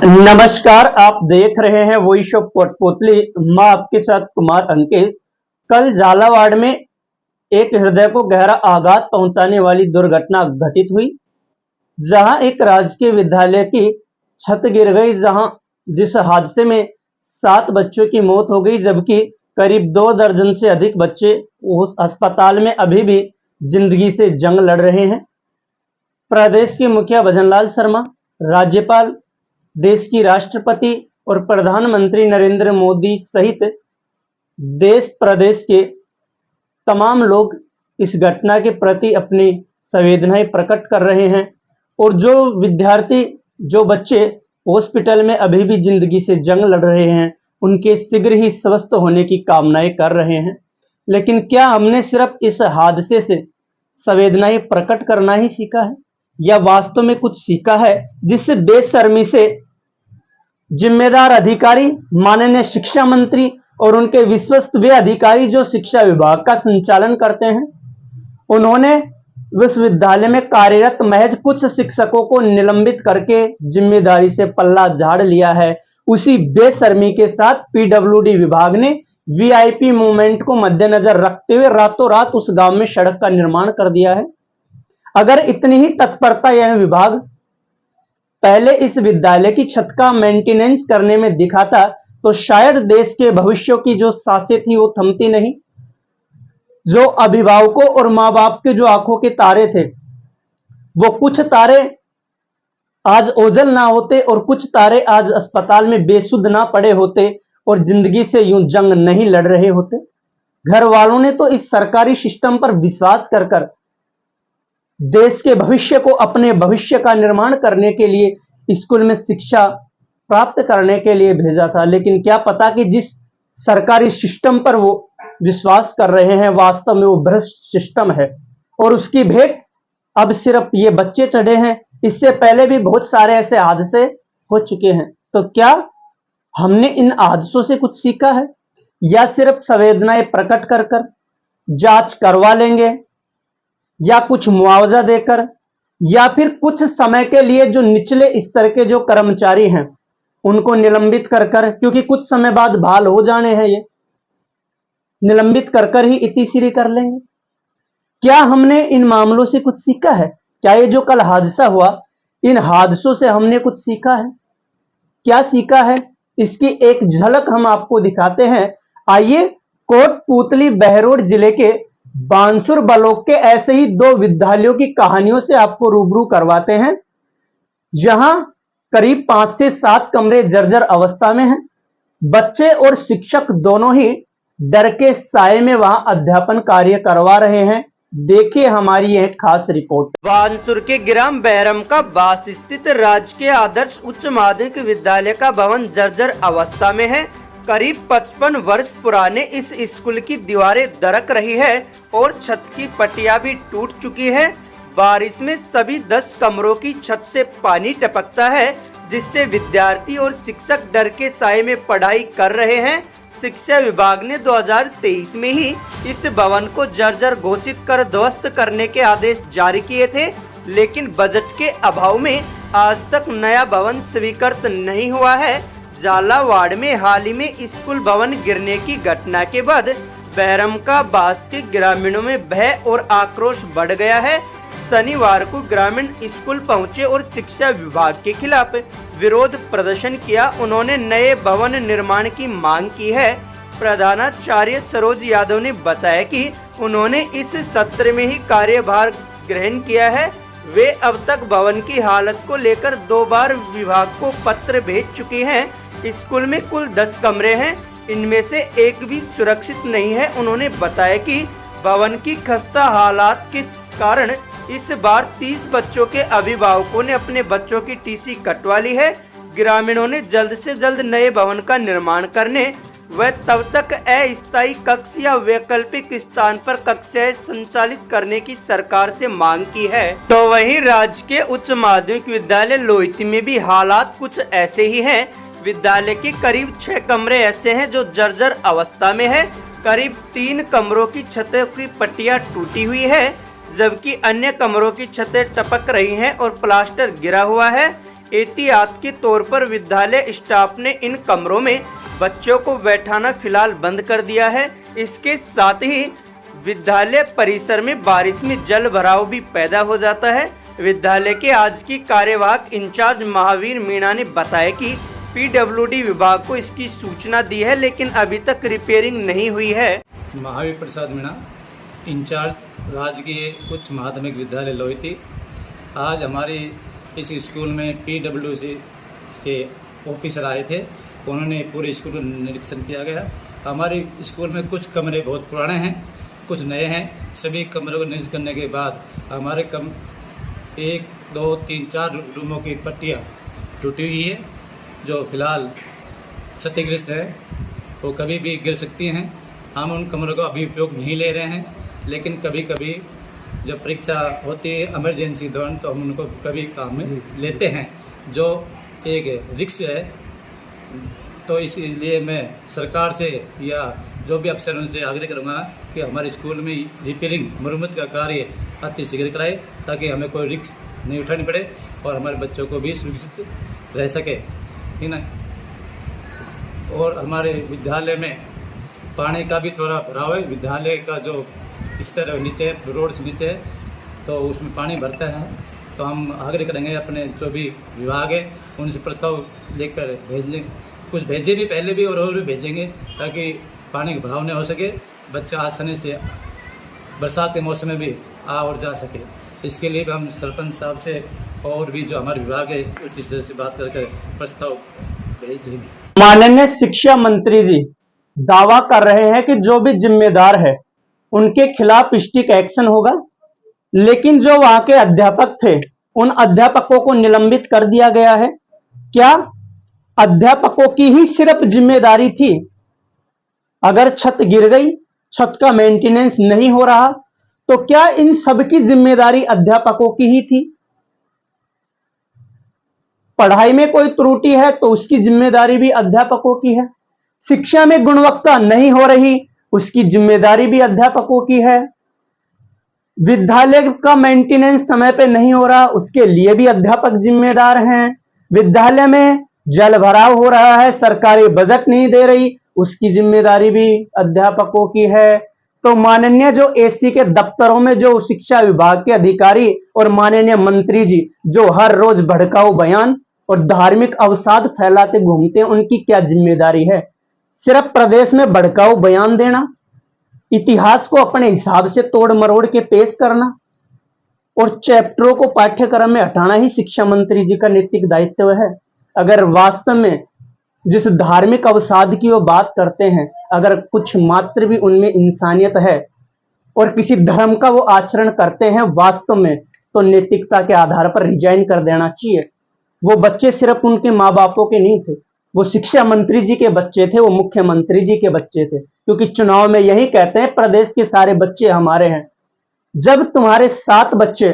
नमस्कार, आप देख रहे हैं वॉइस ऑफ कोटपुतली। मैं आपके साथ कुमार अंकेश। कल झालावाड़ में एक हृदय को गहरा आघात पहुंचाने वाली दुर्घटना घटित हुई, जहां एक राजकीय विद्यालय की छत गिर गई, जिस हादसे में 7 बच्चों की मौत हो गई, जबकि करीब 2 दर्जन से अधिक बच्चे उस अस्पताल में अभी भी जिंदगी से जंग लड़ रहे हैं। प्रदेश के मुखिया भजनलाल शर्मा, राज्यपाल, देश की राष्ट्रपति और प्रधानमंत्री नरेंद्र मोदी सहित देश प्रदेश के तमाम लोग इस घटना के प्रति अपनी संवेदनाएं प्रकट कर रहे हैं और जो विद्यार्थी, जो बच्चे हॉस्पिटल में अभी भी जिंदगी से जंग लड़ रहे हैं, उनके शीघ्र ही स्वस्थ होने की कामनाएं कर रहे हैं। लेकिन क्या हमने सिर्फ इस हादसे से संवेदनाएं प्रकट करना ही सीखा है, या वास्तव में कुछ सीखा है जिससे बेशर्मी से जिम्मेदार अधिकारी, माननीय शिक्षा मंत्री और उनके विश्वस्त वे अधिकारी जो शिक्षा विभाग का संचालन करते हैं, उन्होंने विश्वविद्यालय में कार्यरत महज कुछ शिक्षकों को निलंबित करके जिम्मेदारी से पल्ला झाड़ लिया है। उसी बेशर्मी के साथ पीडब्ल्यूडी विभाग ने वीआईपी मूवमेंट को मद्देनजर रखते हुए रातों रात उस गांव में सड़क का निर्माण कर दिया है। अगर इतनी ही तत्परता यह विभाग पहले इस विद्यालय की छत का मेंटेनेंस करने में दिखाता, तो शायद देश के भविष्य की जो सांसें थी वो थमती नहीं। जो अभिभावकों और माँ बाप के जो आंखों के तारे थे, वो कुछ तारे आज ओझल ना होते और कुछ तारे आज अस्पताल में बेसुध ना पड़े होते और जिंदगी से यूं जंग नहीं लड़ रहे होते। घर वालों ने तो इस सरकारी सिस्टम पर विश्वास कर देश के भविष्य को, अपने भविष्य का निर्माण करने के लिए स्कूल में शिक्षा प्राप्त करने के लिए भेजा था। लेकिन क्या पता कि जिस सरकारी सिस्टम पर वो विश्वास कर रहे हैं, वास्तव में वो भ्रष्ट सिस्टम है और उसकी भेंट अब सिर्फ ये बच्चे चढ़े हैं। इससे पहले भी बहुत सारे ऐसे हादसे हो चुके हैं। तो क्या हमने इन हादसों से कुछ सीखा है, या सिर्फ संवेदनाएं प्रकट कर जांच करवा लेंगे, या कुछ मुआवजा देकर, या फिर कुछ समय के लिए जो निचले स्तर के जो कर्मचारी हैं उनको निलंबित कर क्योंकि कुछ समय बाद बहाल हो जाने हैं, ये निलंबित कर ही इतिश्री कर लेंगे। क्या हमने इन मामलों से कुछ सीखा है? क्या ये जो कल हादसा हुआ, इन हादसों से हमने कुछ सीखा है? क्या सीखा है, इसकी एक झलक हम आपको दिखाते हैं। आइए कोटपुतली बहरोड जिले के बानसूर ब्लॉक के ऐसे ही 2 विद्यालयों की कहानियों से आपको रूबरू करवाते हैं, जहां करीब 5 से 7 कमरे जर्जर अवस्था में हैं। बच्चे और शिक्षक दोनों ही डर के साए में वहां अध्यापन कार्य करवा रहे हैं। देखिए हमारी यह खास रिपोर्ट। बानसूर के ग्राम बहरम का बास स्थित राजकीय आदर्श उच्च माध्यमिक विद्यालय का भवन जर्जर अवस्था में है। करीब 55 वर्ष पुराने इस स्कूल की दीवारें दरक रही है और छत की पट्टियां भी टूट चुकी है। बारिश में सभी 10 कमरों की छत से पानी टपकता है, जिससे विद्यार्थी और शिक्षक डर के साए में पढ़ाई कर रहे हैं। शिक्षा विभाग ने 2023 में ही इस भवन को जर्जर घोषित कर ध्वस्त करने के आदेश जारी किए थे, लेकिन बजट के अभाव में आज तक नया भवन स्वीकृत नहीं हुआ है। झालावाड़ में हाल ही में स्कूल भवन गिरने की घटना के बाद बहरम का बास के ग्रामीणों में भय और आक्रोश बढ़ गया है। शनिवार को ग्रामीण स्कूल पहुंचे और शिक्षा विभाग के खिलाफ विरोध प्रदर्शन किया। उन्होंने नए भवन निर्माण की मांग की है। प्रधानाचार्य सरोज यादव ने बताया कि उन्होंने इस सत्र में ही कार्यभार ग्रहण किया है। वे अब तक भवन की हालत को लेकर 2 बार विभाग को पत्र भेज चुके हैं। स्कूल में कुल 10 कमरे हैं, इनमें से एक भी सुरक्षित नहीं है। उन्होंने बताया कि भवन की खस्ता हालात के कारण इस बार 30 बच्चों के अभिभावकों ने अपने बच्चों की टीसी कटवा ली है। ग्रामीणों ने जल्द से जल्द नए भवन का निर्माण करने व तब तक अस्थायी कक्ष या वैकल्पिक स्थान पर कक्षाएं संचालित करने की सरकार से मांग की है। तो वहीं राजकीय उच्च माध्यमिक विद्यालय लोहिती में भी हालात कुछ ऐसे ही हैं। विद्यालय के करीब 6 कमरे ऐसे हैं जो जर्जर अवस्था में है। करीब 3 कमरों की छतों की पट्टियां टूटी हुई है, जबकि अन्य कमरों की छतें टपक रही हैं और प्लास्टर गिरा हुआ है। एहतियात के तौर पर विद्यालय स्टाफ ने इन कमरों में बच्चों को बैठाना फिलहाल बंद कर दिया है। इसके साथ ही विद्यालय परिसर में बारिश में जल भराव भी पैदा हो जाता है। विद्यालय के आज की कार्यवाहक इंचार्ज महावीर मीणा ने बताया कि पीडब्ल्यूडी विभाग को इसकी सूचना दी है, लेकिन अभी तक रिपेयरिंग नहीं हुई है। महावीर प्रसाद मीणा, इंचार्ज राजकीय उच्च माध्यमिक विद्यालय लोहिती। आज हमारे इस स्कूल में पीडब्ल्यूडी से ऑफिसर आए थे, उन्होंने पूरे स्कूल का निरीक्षण किया गया। हमारे स्कूल में कुछ कमरे बहुत पुराने हैं, कुछ नए हैं। सभी कमरों को निरीक्षण करने के बाद हमारे 1, 2, 3, 4 रूमों की पट्टियाँ टूटी हुई है, जो फिलहाल क्षतिग्रस्त है, वो कभी भी गिर सकती हैं। हम उन कमरों का अभी उपयोग नहीं ले रहे हैं, लेकिन कभी कभी जब परीक्षा होती है इमरजेंसी दौरान, तो हम उनको कभी काम में लेते हैं, जो एक रिस्क है। तो इसलिए मैं सरकार से या जो भी अफसर उनसे आग्रह करूँगा कि हमारे स्कूल में रिपेयरिंग मरम्मत का कार्य अति शीघ्र कराए, ताकि हमें कोई रिस्क नहीं उठानी पड़े और हमारे बच्चों को भी सुरक्षित रह सके, ठीक ना। और हमारे विद्यालय में पानी का भी थोड़ा भराव है। विद्यालय का जो स्तर नीचे रोड से नीचे है, तो उसमें पानी भरता है। तो हम आग्रह करेंगे अपने जो भी विभाग है उनसे प्रस्ताव लेकर भेज लें। कुछ भेजे भी पहले भी और भी भेजेंगे, ताकि पानी का भराव नहीं हो सके, बच्चा आसानी से बरसात के मौसम में भी आ और जा सके। इसके लिए भी हम सरपंच साहब से और भी जो हमारे विभाग है उच्च स्तर से बात करके प्रस्ताव भेज देंगे। माननीय शिक्षा मंत्री जी दावा कर रहे हैं कि जो भी जिम्मेदार है उनके खिलाफ स्ट्रिक्ट एक्शन होगा, लेकिन जो वहां के अध्यापक थे उन अध्यापकों को निलंबित कर दिया गया है। क्या अध्यापकों की ही सिर्फ जिम्मेदारी थी? अगर छत गिर गई, छत का मेंटेनेंस नहीं हो रहा, तो क्या इन सब की जिम्मेदारी अध्यापकों की ही थी? पढ़ाई में कोई त्रुटि है तो उसकी जिम्मेदारी भी अध्यापकों की है। शिक्षा में गुणवत्ता नहीं हो रही, उसकी जिम्मेदारी भी अध्यापकों की है। विद्यालय का मेंटेनेंस समय पे नहीं हो रहा, उसके लिए भी अध्यापक जिम्मेदार हैं। विद्यालय में जल भराव हो रहा है, सरकारी बजट नहीं दे रही, उसकी जिम्मेदारी भी अध्यापकों की है। तो माननीय जो एसी के दफ्तरों में जो शिक्षा विभाग के अधिकारी और माननीय मंत्री जी जो हर रोज भड़काऊ बयान और धार्मिक अवसाद फैलाते घूमते हैं, उनकी क्या जिम्मेदारी है? सिर्फ प्रदेश में भड़काऊ बयान देना, इतिहास को अपने हिसाब से तोड़ मरोड़ के पेश करना और चैप्टरों को पाठ्यक्रम में हटाना ही शिक्षा मंत्री जी का नैतिक दायित्व है। अगर वास्तव में जिस धार्मिक अवसाद की वो बात करते हैं, अगर कुछ मात्र भी उनमें इंसानियत है और किसी धर्म का वो आचरण करते हैं वास्तव में, तो नैतिकता के आधार पर रिजाइन कर देना चाहिए। वो बच्चे सिर्फ उनके माँ बापों के नहीं थे, वो शिक्षा मंत्री जी के बच्चे थे, वो मुख्यमंत्री जी के बच्चे थे, क्योंकि चुनाव में यही कहते हैं प्रदेश के सारे बच्चे हमारे हैं। जब तुम्हारे 7 बच्चे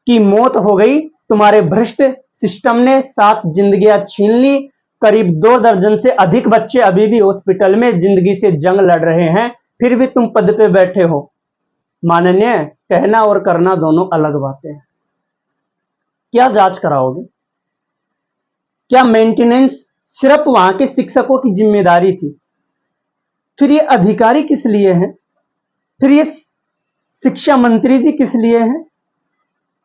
की मौत हो गई, तुम्हारे भ्रष्ट सिस्टम ने 7 जिंदगियां छीन ली, करीब 2 दर्जन से अधिक बच्चे अभी भी हॉस्पिटल में जिंदगी से जंग लड़ रहे हैं, फिर भी तुम पद पे बैठे हो। माननीय, कहना और करना दोनों अलग बातें हैं। क्या जांच कराओगे? क्या मेंटेनेंस सिर्फ वहां के शिक्षकों की जिम्मेदारी थी? फिर ये अधिकारी किस लिए हैं? फिर ये शिक्षा मंत्री जी किस लिए हैं?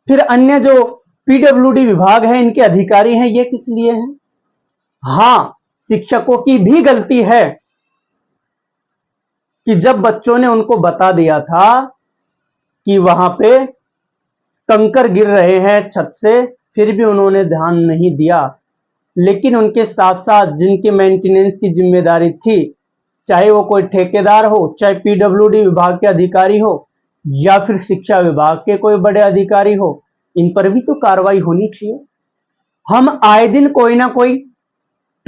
फिर अन्य जो पीडब्ल्यूडी विभाग है, इनके अधिकारी हैं, ये किस लिए हैं? हां, शिक्षकों की भी गलती है कि जब बच्चों ने उनको बता दिया था कि वहां पे कंकर गिर रहे हैं छत से, फिर भी उन्होंने ध्यान नहीं दिया। लेकिन उनके साथ साथ जिनके मेंटेनेंस की जिम्मेदारी थी, चाहे वो कोई ठेकेदार हो, चाहे पीडब्ल्यूडी विभाग के अधिकारी हो, या फिर शिक्षा विभाग के कोई बड़े अधिकारी हो, इन पर भी तो कार्रवाई होनी चाहिए। हम आए दिन कोई ना कोई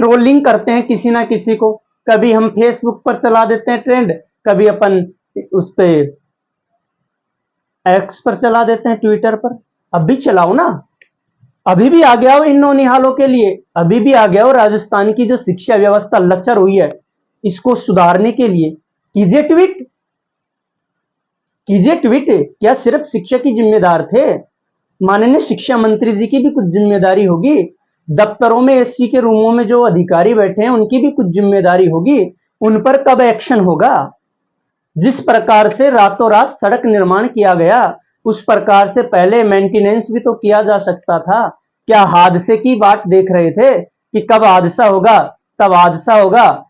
ट्रोलिंग करते हैं किसी ना किसी को, कभी हम फेसबुक पर चला देते हैं ट्रेंड, कभी अपन उस पे एक्स पर चला देते हैं, ट्विटर पर। अब भी चलाओ ना, अभी भी आ गया हो इन नौनिहालों के लिए, अभी भी आ गया हो राजस्थान की जो शिक्षा व्यवस्था लचर हुई है, इसको सुधारने के लिए कीजिए ट्वीट। क्या सिर्फ शिक्षक ही जिम्मेदार थे? माननीय शिक्षा मंत्री जी की भी कुछ जिम्मेदारी होगी। दफ्तरों में एसी के रूमों में जो अधिकारी बैठे हैं उनकी भी कुछ जिम्मेदारी होगी। उन पर कब एक्शन होगा? जिस प्रकार से रातों रात सड़क निर्माण किया गया, उस प्रकार से पहले मेंटेनेंस भी तो किया जा सकता था। क्या हादसे की बात देख रहे थे कि कब हादसा होगा, तब हादसा होगा,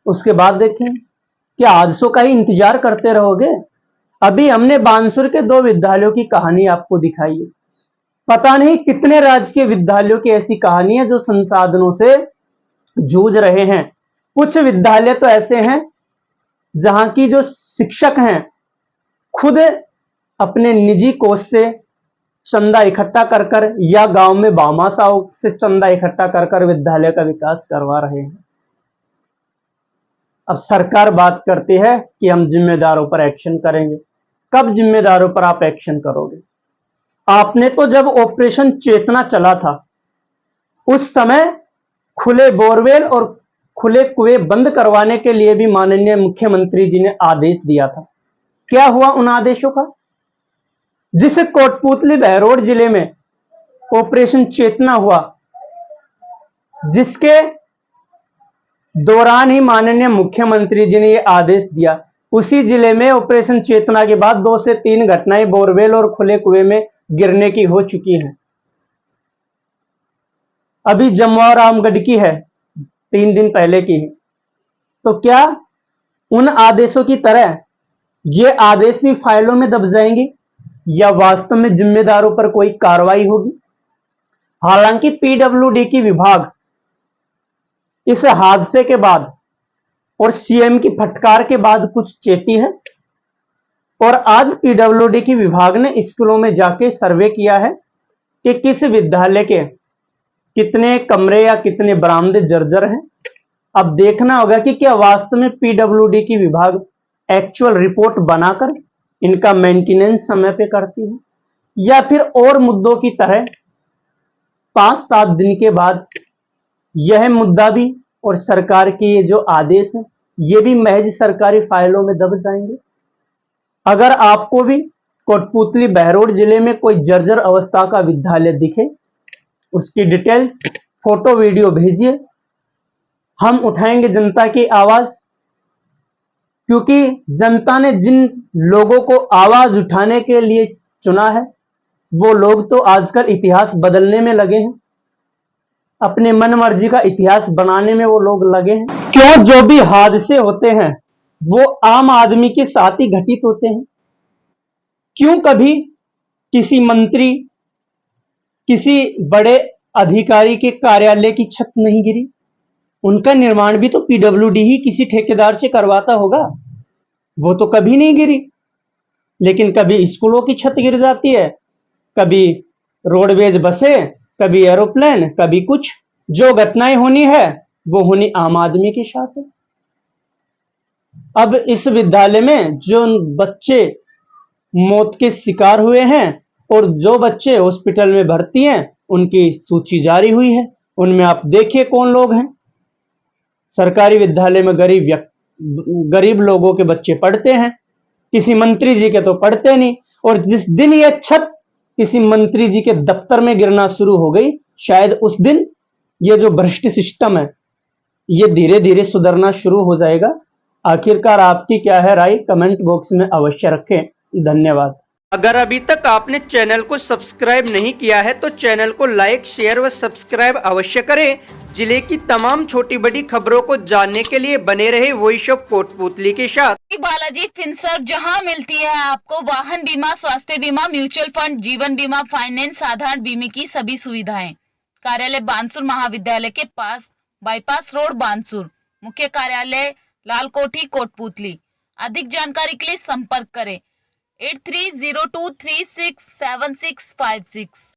उसके बाद देखें? क्या हादसों का ही इंतजार करते रहोगे? अभी हमने बानसूर के 2 विद्यालयों की कहानी आपको दिखाई है। पता नहीं कितने राजकीय विद्यालयों की ऐसी कहानी है जो संसाधनों से जूझ रहे हैं। कुछ विद्यालय तो ऐसे हैं जहां की जो शिक्षक हैं खुद अपने निजी कोष से चंदा इकट्ठा कर कर या गांव में भामाशाहों से चंदा इकट्ठा कर कर विद्यालय का विकास करवा रहे हैं। अब सरकार बात करती है कि हम जिम्मेदारों पर एक्शन करेंगे। कब जिम्मेदारों पर आप एक्शन करोगे? आपने तो जब ऑपरेशन चेतना चला था उस समय खुले बोरवेल और खुले कुएं बंद करवाने के लिए भी माननीय मुख्यमंत्री जी ने आदेश दिया था। क्या हुआ उन आदेशों का? जिस कोटपुतली बहरोड जिले में ऑपरेशन चेतना हुआ, जिसके दौरान ही माननीय मुख्यमंत्री जी ने यह आदेश दिया, उसी जिले में ऑपरेशन चेतना के बाद 2 से 3 घटनाएं बोरवेल और खुले कुएं में गिरने की हो चुकी हैं। अभी जमुआ रामगढ़ की है, 3 दिन पहले की है। तो क्या उन आदेशों की तरह ये आदेश भी फाइलों में दब जाएंगे या वास्तव में जिम्मेदारों पर कोई कार्रवाई होगी? हालांकि पीडब्ल्यूडी की विभाग इस हादसे के बाद और सीएम की फटकार के बाद कुछ चेती है और आज पीडब्ल्यूडी की विभाग ने स्कूलों में जाके सर्वे किया है कि किस विद्यालय के कितने कमरे या कितने बरामदे जर्जर हैं। अब देखना होगा कि क्या वास्तव में पीडब्ल्यूडी की विभाग एक्चुअल रिपोर्ट बनाकर इनका मेंटेनेंस समय पे करती है या फिर और मुद्दों की तरह 5-7 दिन के बाद यह मुद्दा भी और सरकार के ये जो आदेश है ये भी महज सरकारी फाइलों में दब जाएंगे। अगर आपको भी कोटपुतली बहरोड जिले में कोई जर्जर अवस्था का विद्यालय दिखे, उसकी डिटेल्स, फोटो, वीडियो भेजिए। हम उठाएंगे जनता की आवाज, क्योंकि जनता ने जिन लोगों को आवाज उठाने के लिए चुना है वो लोग तो आजकल इतिहास बदलने में लगे हैं, अपने मन मर्जी का इतिहास बनाने में वो लोग लगे हैं। क्यों जो भी हादसे होते हैं वो आम आदमी के साथ ही घटित होते हैं? क्यों कभी किसी मंत्री, किसी बड़े अधिकारी के कार्यालय की छत नहीं गिरी? उनका निर्माण भी तो पीडब्ल्यूडी ही किसी ठेकेदार से करवाता होगा, वो तो कभी नहीं गिरी। लेकिन कभी स्कूलों की छत गिर जाती है, कभी रोडवेज बसें, कभी एरोप्लेन, कभी कुछ। जो घटनाएं होनी है वो होनी आम आदमी के साथ है। अब इस विद्यालय में जो बच्चे मौत के शिकार हुए हैं और जो बच्चे हॉस्पिटल में भर्ती हैं उनकी सूची जारी हुई है। उनमें आप देखिए कौन लोग हैं। सरकारी विद्यालय में गरीब लोगों के बच्चे पढ़ते हैं, किसी मंत्री जी के तो पढ़ते नहीं। और जिस दिन ये छत किसी मंत्री जी के दफ्तर में गिरना शुरू हो गई, शायद उस दिन ये जो भ्रष्ट सिस्टम है ये धीरे धीरे सुधरना शुरू हो जाएगा। आखिरकार आपकी क्या है राय, कमेंट बॉक्स में अवश्य रखें। धन्यवाद। अगर अभी तक आपने चैनल को सब्सक्राइब नहीं किया है तो चैनल को लाइक, शेयर व सब्सक्राइब अवश्य करें। जिले की तमाम छोटी बड़ी खबरों को जानने के लिए बने रहे वॉइस ऑफ कोटपुतली के साथ। बालाजी फिनसर्व, जहां मिलती है आपको वाहन बीमा, स्वास्थ्य बीमा, म्यूचुअल फंड, जीवन बीमा, फाइनेंस, साधारण बीमे की सभी सुविधाएं। कार्यालय बानसूर महाविद्यालय के पास, बाईपास रोड, बानसूर। मुख्य कार्यालय लालकोठी, कोटपुतली। अधिक जानकारी के लिए संपर्क करें 8302367656।